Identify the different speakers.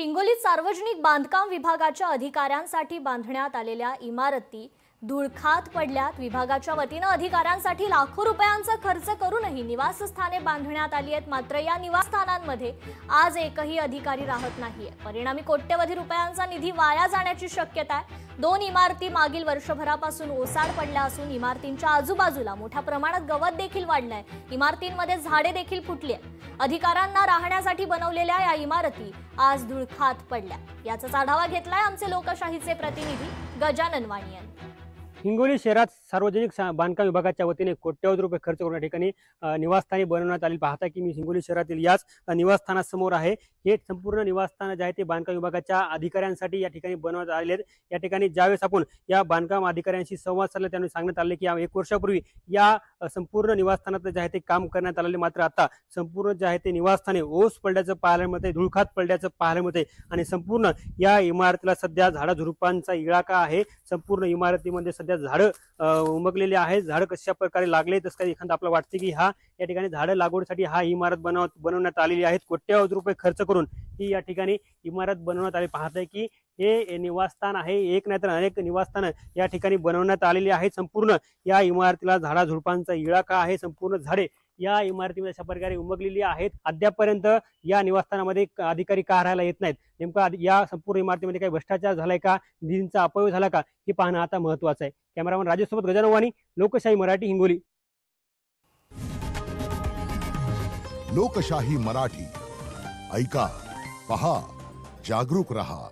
Speaker 1: हिंगोलीत सार्वजनिक बांधकाम विभागाच्या अधिकाऱ्यांसाठी बांधण्यात आलेल्या इमारती धुळखात पडल्यात। विभागाच्या वतीने अधिकाऱ्यांसाठी लाखो रुपयांचा खर्च करूनही निवासस्थाने बांधण्यात आली आहेत, मात्र या निवासस्थानांमध्ये आज एकही अधिकारी राहत नाहीये। परिणामी कोट्यवधी रुपयांचा निधी वाया जाण्याची शक्यता आहे। दोन इमारती मागील वर्षभरापासून ओसाड पडल्या असून इमारतींच्या आजूबाजूला मोठ्या प्रमाणात गवत देखील वाढलंय। इमारतींमध्ये झाडे देखील फुटली आहेत। अधिकाऱ्यांना राहण्यासाठी बनवलेल्या या इमारती आज धुळखात पडल्या। याचा आढावा घेतलाय आमचे लोकशाहीचे प्रतिनिधी गजानन वाणी यांनी।
Speaker 2: हिंगोली शहरात सार्वजनिक बांधकाम विभागाच्या वतीने कोट्यवधी रुपये खर्च करून या ठिकाणी निवासस्थाने बनवण्यात आली। पाहता की मी हिंगोली शहरातील याच निवासस्थानासमोर आहे। हे संपूर्ण निवासस्थान जे आहे ते बांधकाम विभागाच्या अधिकाऱ्यांसाठी या ठिकाणी बनवण्यात आले आहेत। या ठिकाणी ज्यावेळेस आपण या बांधकाम अधिकाऱ्यांशी संवाद साधला त्यावेळी सांगण्यात आले की 1 वर्षापूर्वी या संपूर्ण निवासस्थानात जे आहे ते काम करण्यात आलेले, मात्र आता संपूर्ण जे आहे ते निवासस्थाने ओस पडल्याचं पाहायला मिळते, धुळखात पडल्याचं पाहायला मिळते आणि संपूर्ण या इमारतीला सध्या झाडाझुडपांचा इळाका आहे। संपूर्ण इमारतीमध्ये सध्या झाडं उमगलेले आहेत। झाडं कशा प्रकारे लागले तसं काही एखादा आपल्याला वाटते की या ठिकाणी झाडं लागवडीसाठी हा इमारत बनवण्यात आलेली आहेत। कोट्यवधी रुपये खर्च करून ही या ठिकाणी इमारत बनवण्यात आली। पाहताय की हे निवासस्थान आहे, एक नाही तर अनेक निवासस्थानं या ठिकाणी बनवण्यात आलेली आहेत। संपूर्ण या इमारतीला झाडाझुडपांचा इळाका आहे। संपूर्ण झाडे या इमारतीमध्ये अशा प्रकारे उमगलेली आहेत। अद्यापर्यंत या निवासस्थानामध्ये अधिकारी का राहायला येत नाहीत, नेमका या संपूर्ण इमारतीमध्ये काही भ्रष्टाचार झालाय का, निधींचा अपव्यय झाला का, हे पाहणं आता महत्त्वाचं आहे। कॅमेरामन राजेश सोबत गजानन वाणी, लोकशाही मराठी, हिंगोली।
Speaker 3: लोकशाही मराठी ऐका, पहा, जागरूक रहा।